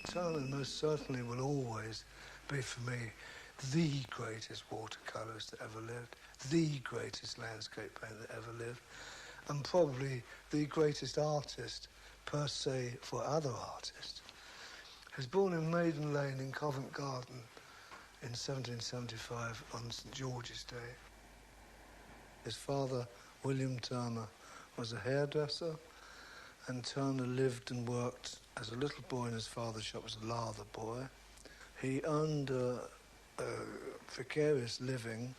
Turner most certainly will always be, for me, the greatest watercolourist that ever lived, the greatest landscape painter that ever lived, and probably the greatest artist, per se, for other artists. He was born in Maiden Lane in Covent Garden in 1775 on St George's Day. His father, William Turner, was a hairdresser, and Turner lived and worked as a little boy in his father's shop as a lather boy. He earned a precarious living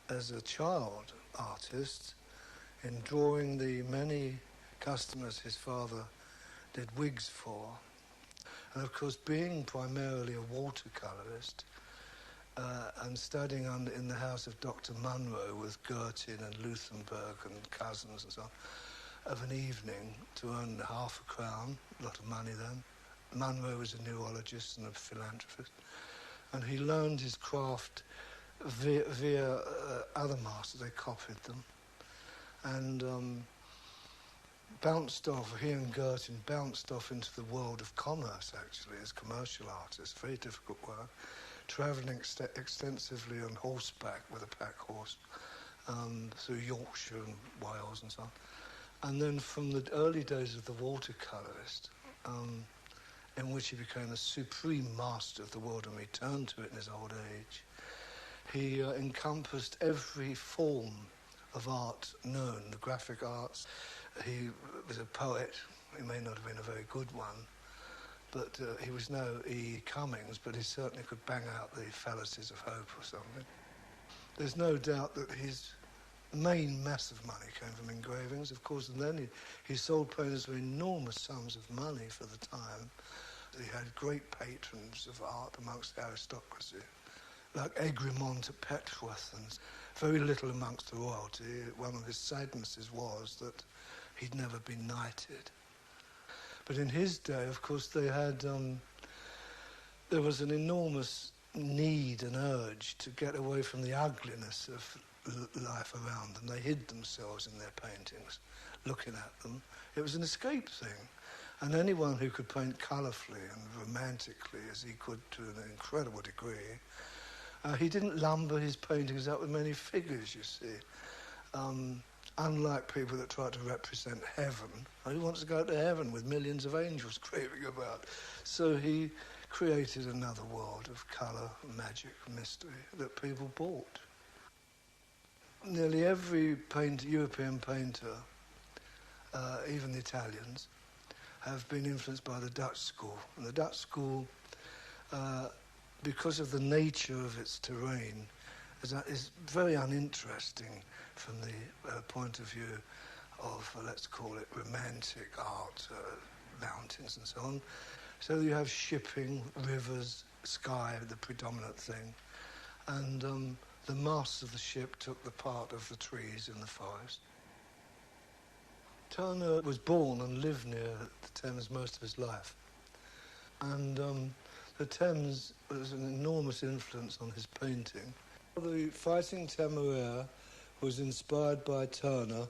as a child artist in drawing the many customers his father did wigs for. And of course, being primarily a watercolourist and studying in the house of Dr. Munro with Girtin and Luthenberg and cousins and so on, of an evening to earn half a crown, a lot of money then. Munro was a neurologist and a philanthropist, and he learned his craft via other masters. They copied them, and bounced off, he and Girtin bounced off into the world of commerce, actually, as commercial artists. Very difficult work, travelling extensively on horseback with a pack horse through Yorkshire and Wales and so on. And then from the early days of the watercolourist, in which he became a supreme master of the world and returned to it in his old age, he encompassed every form of art known, the graphic arts. He was a poet. He may not have been a very good one, but he was no E. Cummings, but he certainly could bang out the fallacies of hope or something. There's no doubt that his main mass of money came from engravings, of course, and then he sold paintings for enormous sums of money for the time. He had great patrons of art amongst the aristocracy, like Egremont at Petworth, and very little amongst the royalty. One of his sadnesses was that he'd never been knighted. But in his day, of course, they had there was an enormous need and urge to get away from the ugliness of life around them. They hid themselves in their paintings, looking at them. It was an escape thing. And anyone who could paint colourfully and romantically, as he could to an incredible degree, he didn't lumber his paintings out with many figures, you see. Unlike people that try to represent heaven. Who wants to go to heaven with millions of angels creeping about? So he created another world of colour, magic, mystery that people bought. Nearly every European painter, even the Italians, have been influenced by the Dutch school. And the Dutch school, because of the nature of its terrain, is very uninteresting from the point of view of, let's call it, romantic art, mountains and so on. So you have shipping, rivers, sky, the predominant thing. And the masts of the ship took the part of the trees in the forest. Turner was born and lived near the Thames most of his life. And the Thames was an enormous influence on his painting. The Fighting Temeraire was inspired by Turner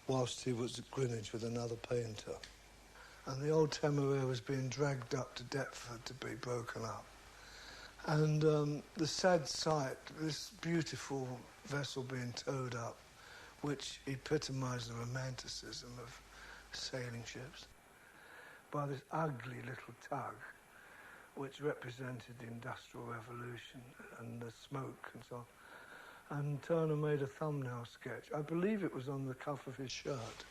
whilst he was at Greenwich with another painter. And the old Temeraire was being dragged up to Deptford to be broken up. And the sad sight, this beautiful vessel being towed up, which epitomised the romanticism of sailing ships, by this ugly little tug, which represented the Industrial Revolution and the smoke and so on. And Turner made a thumbnail sketch. I believe it was on the cuff of his shirt.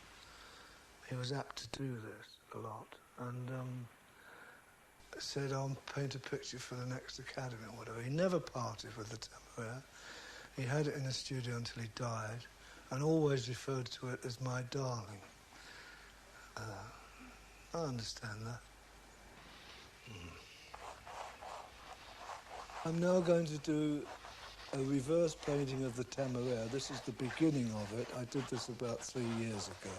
He was apt to do this a lot. And said, I'll paint a picture for the next Academy or whatever. He never parted with the Temeraire. He had it in the studio until he died, and always referred to it as my darling. I understand that. I'm now going to do a reverse painting of the Temeraire. This is the beginning of it. I did this about 3 years ago.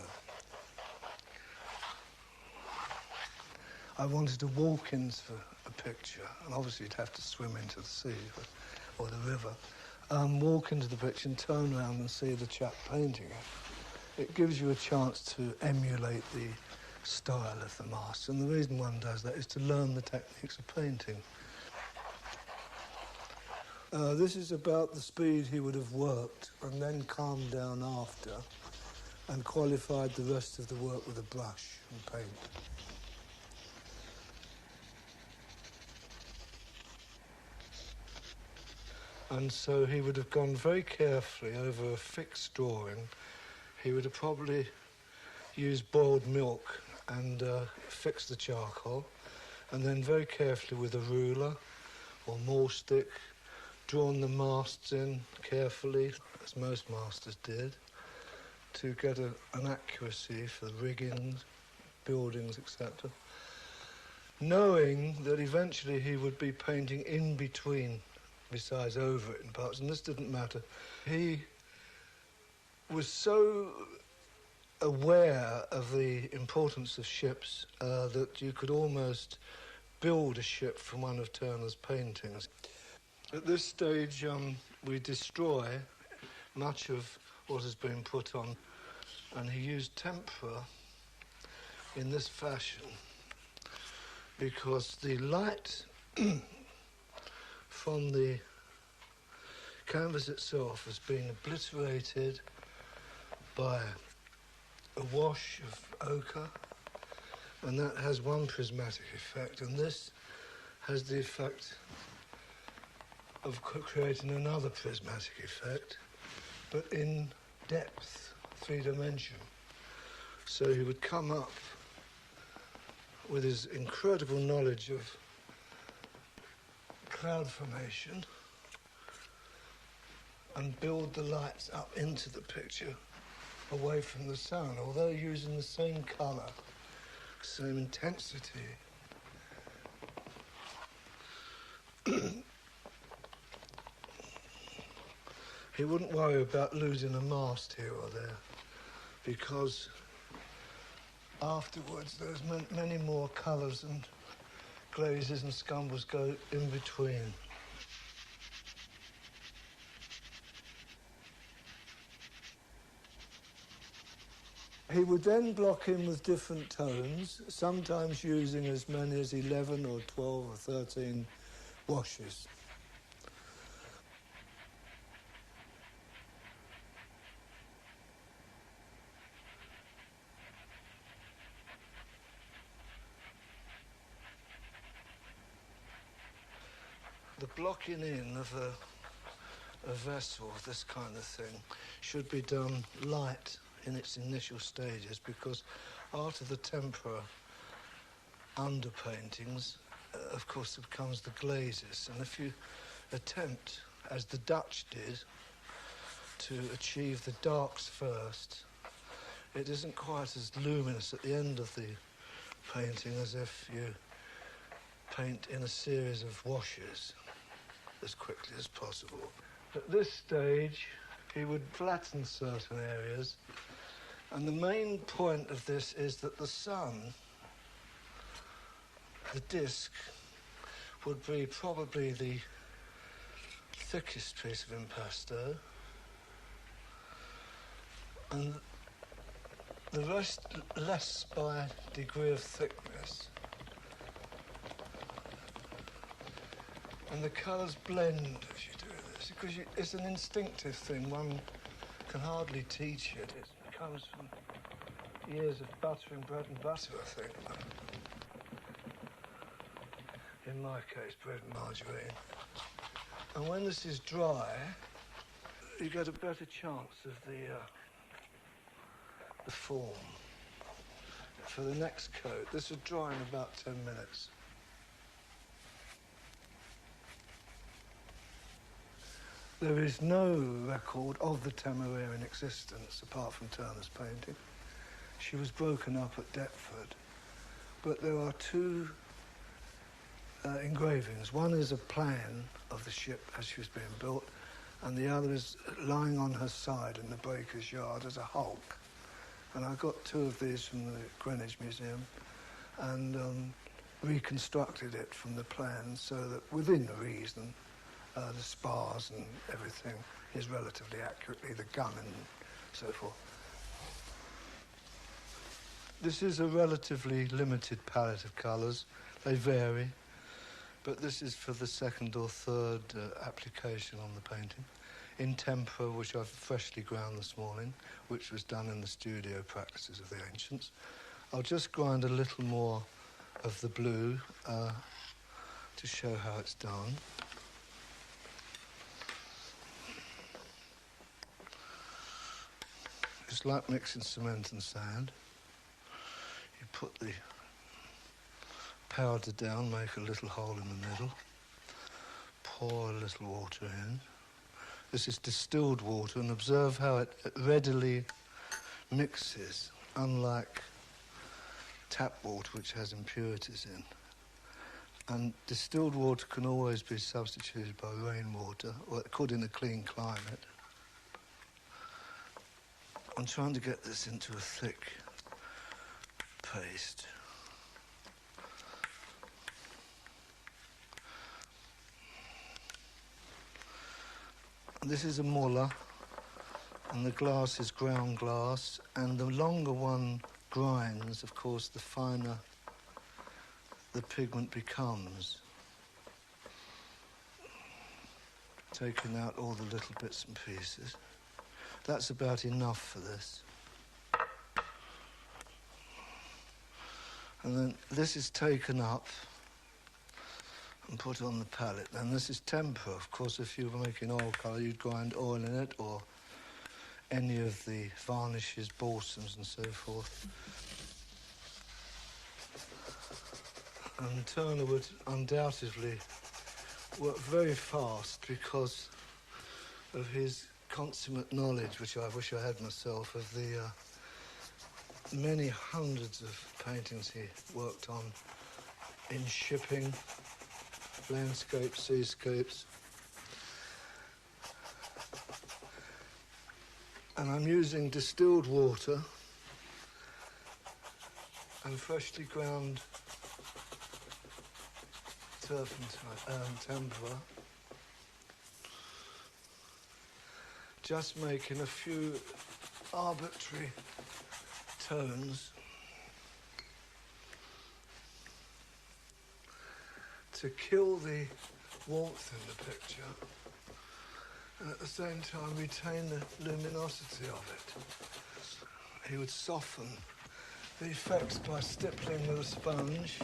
I wanted to walk into a picture, and obviously you'd have to swim into the sea or the river, walk into the picture and turn around and see the chap painting it. It gives you a chance to emulate the style of the mast. And the reason one does that is to learn the techniques of painting. This is about the speed he would have worked and then calmed down after and qualified the rest of the work with a brush and paint. And so he would have gone very carefully over a fixed drawing. He would have probably used boiled milk and fixed the charcoal, and then very carefully with a ruler or maul stick, drawn the masts in carefully, as most masters did, to get an accuracy for the riggings, buildings, etc. Knowing that eventually he would be painting in between, besides over it in parts, and this didn't matter. He was so aware of the importance of ships that you could almost build a ship from one of Turner's paintings. At this stage, we destroy much of what has been put on, and he used tempera in this fashion because the light from the canvas itself has been obliterated by a wash of ochre, and that has one prismatic effect, and this has the effect of creating another prismatic effect, but in depth, 3-dimension. So he would come up with his incredible knowledge of cloud formation and build the lights up into the picture away from the sun, although using the same colour, same intensity. He wouldn't worry about losing a mast here or there, because afterwards there's many more colours and glazes and scumbles go in between. He would then block in with different tones, sometimes using as many as 11 or 12 or 13 washes. The blocking in of a vessel, this kind of thing, should be done light in its initial stages, because after the tempera underpaintings, of course, it becomes the glazes. And if you attempt, as the Dutch did, to achieve the darks first, it isn't quite as luminous at the end of the painting as if you paint in a series of washes as quickly as possible. At this stage, he would flatten certain areas, and the main point of this is that the sun, the disc, would be probably the thickest piece of impasto, and the rest less by degree of thickness. And the colours blend as you do this, because it's an instinctive thing. One can hardly teach it. It comes from years of buttering bread and butter, I think. In my case, bread and margarine. And when this is dry, you get a better chance of the form. For the next coat, this would dry in about 10 minutes. There is no record of the Temeraire in existence apart from Turner's painting. She was broken up at Deptford. But there are two engravings. One is a plan of the ship as she was being built, and the other is lying on her side in the breaker's yard as a hulk. And I got two of these from the Greenwich Museum and reconstructed it from the plan so that within reason, the spars and everything is relatively accurately, the gun and so forth. This is a relatively limited palette of colours. They vary, but this is for the second or third application on the painting. In tempera, which I've freshly ground this morning, which was done in the studio practices of the ancients. I'll just grind a little more of the blue to show how it's done. It's like mixing cement and sand. You put the powder down, make a little hole in the middle, pour a little water in. This is distilled water, and observe how it readily mixes, unlike tap water, which has impurities in. And distilled water can always be substituted by rainwater, or it could in a clean climate. I'm trying to get this into a thick paste. This is a muller, and the glass is ground glass, and the longer one grinds, of course, the finer the pigment becomes. Taking out all the little bits and pieces. That's about enough for this. And then this is taken up and put on the palette. And this is tempera. Of course, if you were making oil colour, you'd grind oil in it, or any of the varnishes, balsams and so forth. And Turner would undoubtedly work very fast because of his consummate knowledge, which I wish I had myself, of the many hundreds of paintings he worked on in shipping, landscapes, seascapes. And I'm using distilled water and freshly ground turpentine, tempera. Just making a few arbitrary tones to kill the warmth in the picture and at the same time retain the luminosity of it. He would soften the effects by stippling with a sponge.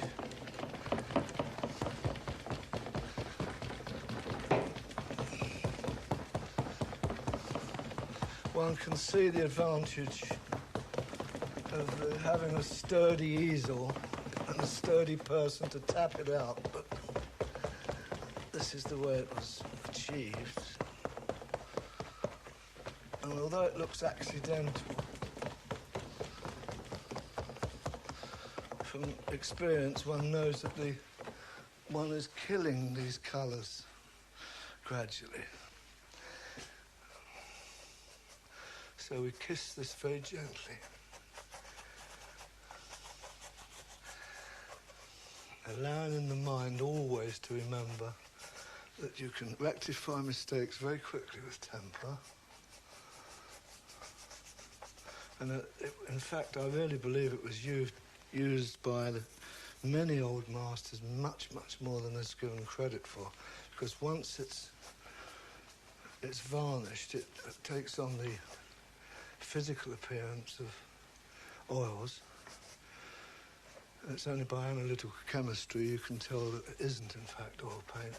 One can see the advantage of having a sturdy easel and a sturdy person to tap it out, but this is the way it was achieved. And although it looks accidental, from experience one knows that one is killing these colours gradually. So we kiss this very gently. Allowing in the mind always to remember that you can rectify mistakes very quickly with tempera. And in fact, I really believe it was used by many old masters much, much more than is given credit for. Because once it's varnished, it takes on the physical appearance of oils. It's only by analytical chemistry you can tell that it isn't, in fact, oil paint.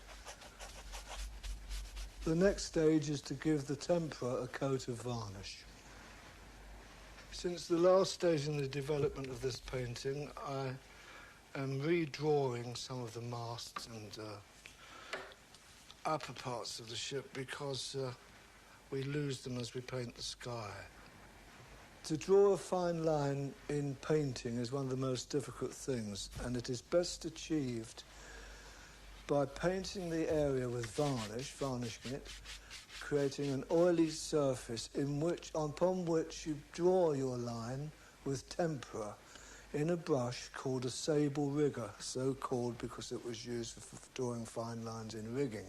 The next stage is to give the tempera a coat of varnish. Since the last stage in the development of this painting, I am redrawing some of the masts and upper parts of the ship because we lose them as we paint the sky. To draw a fine line in painting is one of the most difficult things, and it is best achieved by painting the area with varnishing it, creating an oily surface upon which you draw your line with tempera in a brush called a sable rigger, so called because it was used for drawing fine lines in rigging.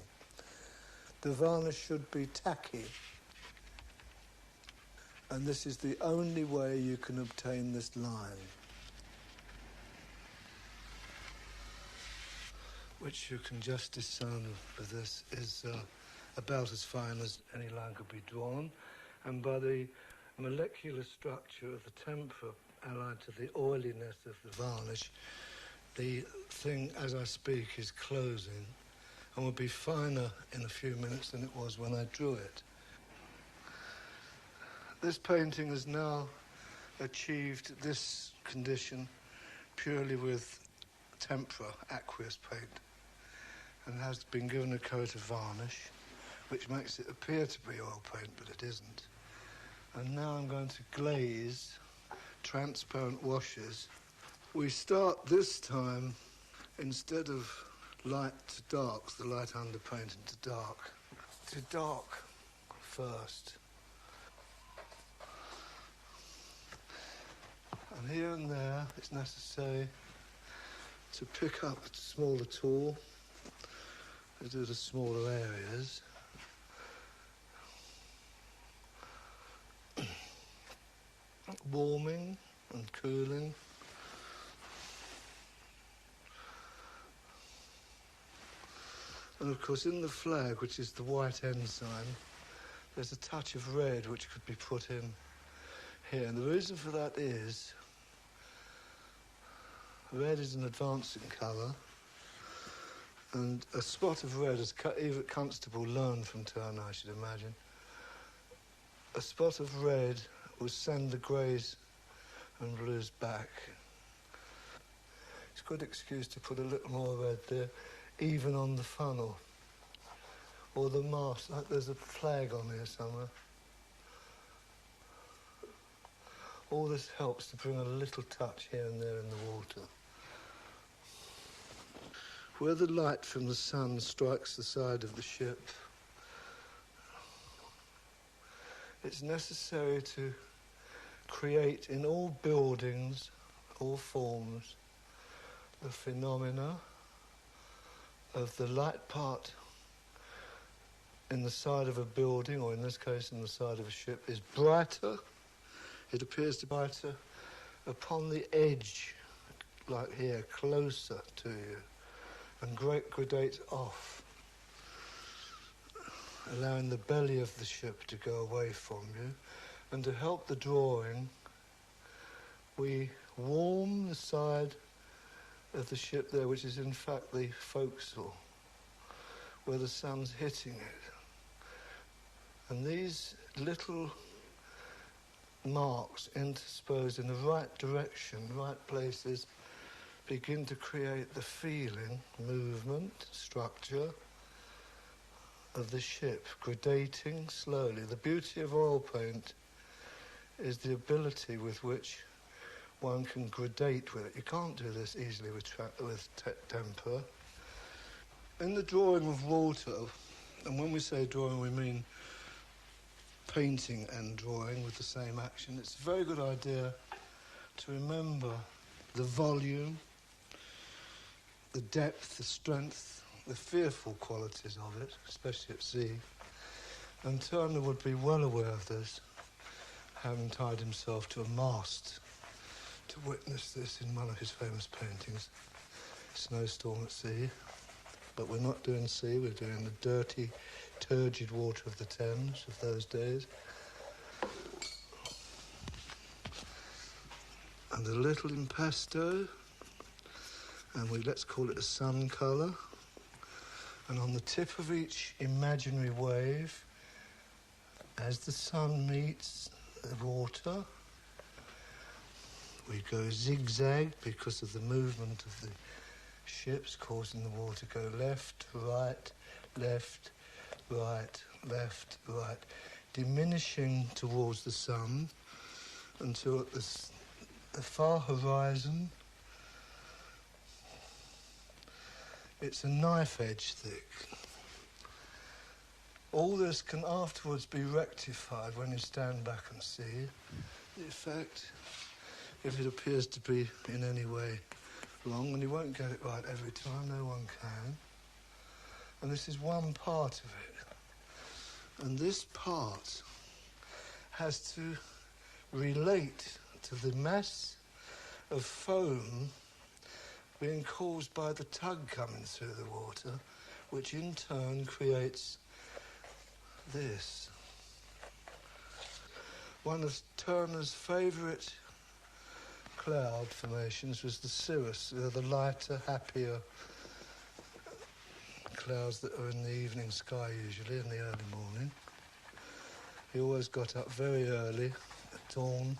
The varnish should be tacky, and this is the only way you can obtain this line. which you can just discern with this, is about as fine as any line could be drawn, and by the molecular structure of the tempera allied to the oiliness of the varnish, the thing, as I speak, is closing and will be finer in a few minutes than it was when I drew it. This painting has now achieved this condition purely with tempera, aqueous paint, and has been given a coat of varnish, which makes it appear to be oil paint, but it isn't. And now I'm going to glaze transparent washes. We start this time, instead of light to darks, the light underpaint into dark, to dark first. And here and there, it's necessary to pick up a smaller tool to do the smaller areas. Warming and cooling. And of course, in the flag, which is the white ensign, there's a touch of red which could be put in here. And the reason for that is red is an advancing colour, and a spot of red, as even Constable learned from Turner, I should imagine, a spot of red will send the greys and blues back. It's a good excuse to put a little more red there, even on the funnel. Or the mast, like there's a flag on here somewhere. All this helps to bring a little touch here and there in the water. Where the light from the sun strikes the side of the ship, it's necessary to create in all buildings, all forms, the phenomena of the light part in the side of a building, or in this case in the side of a ship, is brighter, it appears to be brighter upon the edge, like here, closer to you, and gradates off, allowing the belly of the ship to go away from you. And to help the drawing, we warm the side of the ship there, which is in fact the forecastle, where the sun's hitting it. And these little marks intersposed in the right direction, right places, begin to create the feeling, movement, structure of the ship, gradating slowly. The beauty of oil paint is the ability with which one can gradate with it. You can't do this easily with tempera. In the drawing of water, and when we say drawing we mean painting and drawing with the same action, it's a very good idea to remember the volume, the depth, the strength, the fearful qualities of it, especially at sea. And Turner would be well aware of this, having tied himself to a mast to witness this in one of his famous paintings, Snowstorm at Sea. But we're not doing sea, we're doing the dirty, turgid water of the Thames of those days. And a little impasto, and let's call it a sun colour. And on the tip of each imaginary wave, as the sun meets the water, we go zigzag because of the movement of the ships causing the water to go left, right, left, right, left, right, diminishing towards the sun until at the far horizon it's a knife edge thick. All this can afterwards be rectified when you stand back and see the effect, if it appears to be in any way wrong, and you won't get it right every time, no one can. And this is one part of it. And this part has to relate to the mass of foam being caused by the tug coming through the water, which in turn creates this. One of Turner's favourite cloud formations was the cirrus. They're the lighter, happier clouds that are in the evening sky usually, in the early morning. He always got up very early at dawn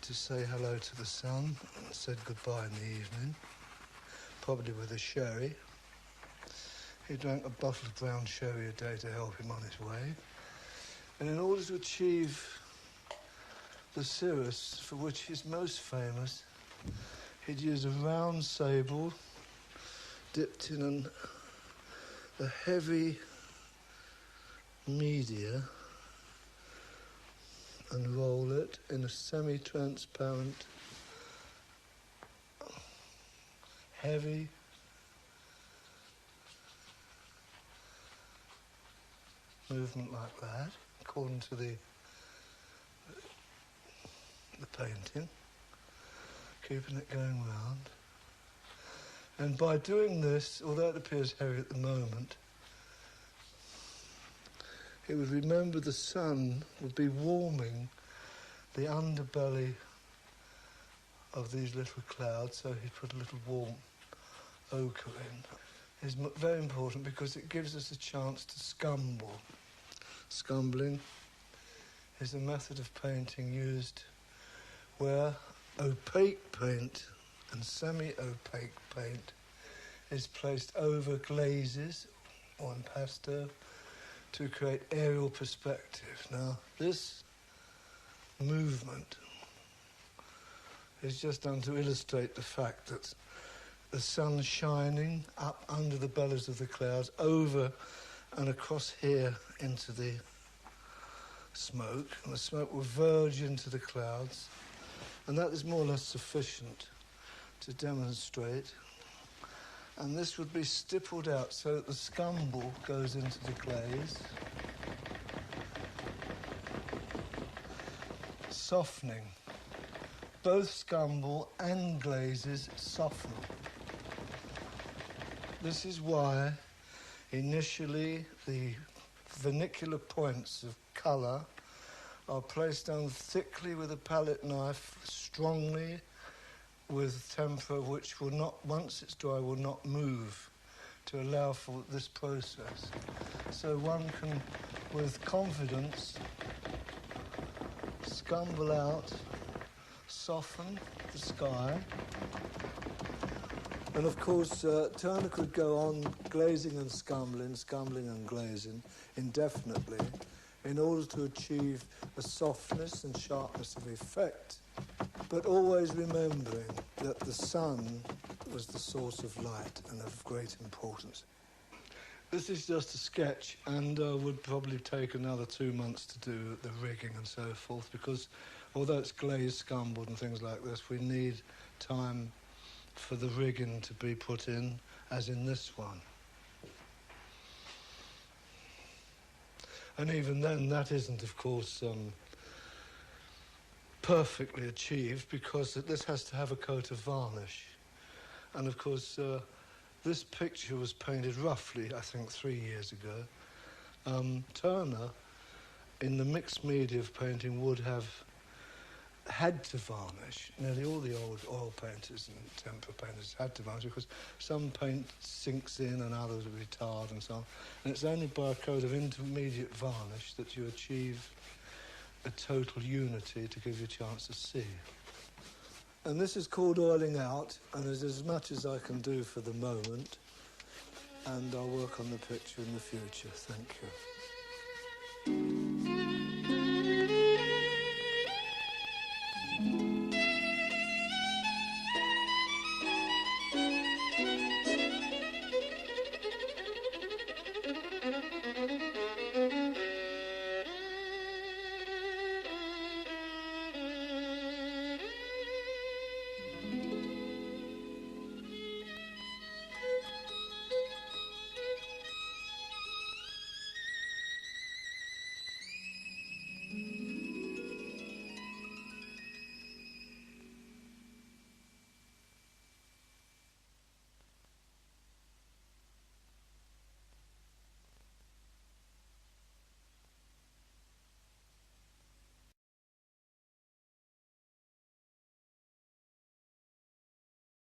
to say hello to the sun and said goodbye in the evening, probably with a sherry. He drank a bottle of brown sherry a day to help him on his way. And in order to achieve the cirrus, for which he's most famous, he'd use a round sable dipped in a heavy media and roll it in a semi-transparent, heavy movement like that, according to the painting, keeping it going round. And by doing this, although it appears heavy at the moment, he would remember the sun would be warming the underbelly of these little clouds, so he put a little warm ochre in. It's very important because it gives us a chance to scumble. Scumbling is a method of painting used where opaque paint and semi-opaque paint is placed over glazes or impasto to create aerial perspective. Now, this movement is just done to illustrate the fact that the sun shining up under the bellies of the clouds, over and across here into the smoke, and the smoke will verge into the clouds, and that is more or less sufficient to demonstrate. And this would be stippled out so that the scumble goes into the glaze, softening. Both scumble and glazes soften. This is why initially the vernacular points of colour are placed down thickly with a palette knife, strongly, with tempera which will not, once it's dry, will not move to allow for this process. So one can, with confidence, scumble out, soften the sky. And of course, Turner could go on glazing and scumbling and glazing indefinitely in order to achieve a softness and sharpness of effect, but always remembering that the sun was the source of light and of great importance. This is just a sketch and would probably take another 2 months to do the rigging and so forth, because although it's glazed, scumbled and things like this, we need time for the rigging to be put in, as in this one. And even then, that isn't, of course, perfectly achieved, because this has to have a coat of varnish. And, of course, this picture was painted roughly, I think, 3 years ago. Turner, in the mixed media of painting, would have had to varnish. Nearly all the old oil painters and tempera painters had to varnish, because some paint sinks in and others will be tarred and so on. And it's only by a coat of intermediate varnish that you achieve a total unity to give you a chance to see. And this is called oiling out, and it's as much as I can do for the moment, and I'll work on the picture in the future. Thank you.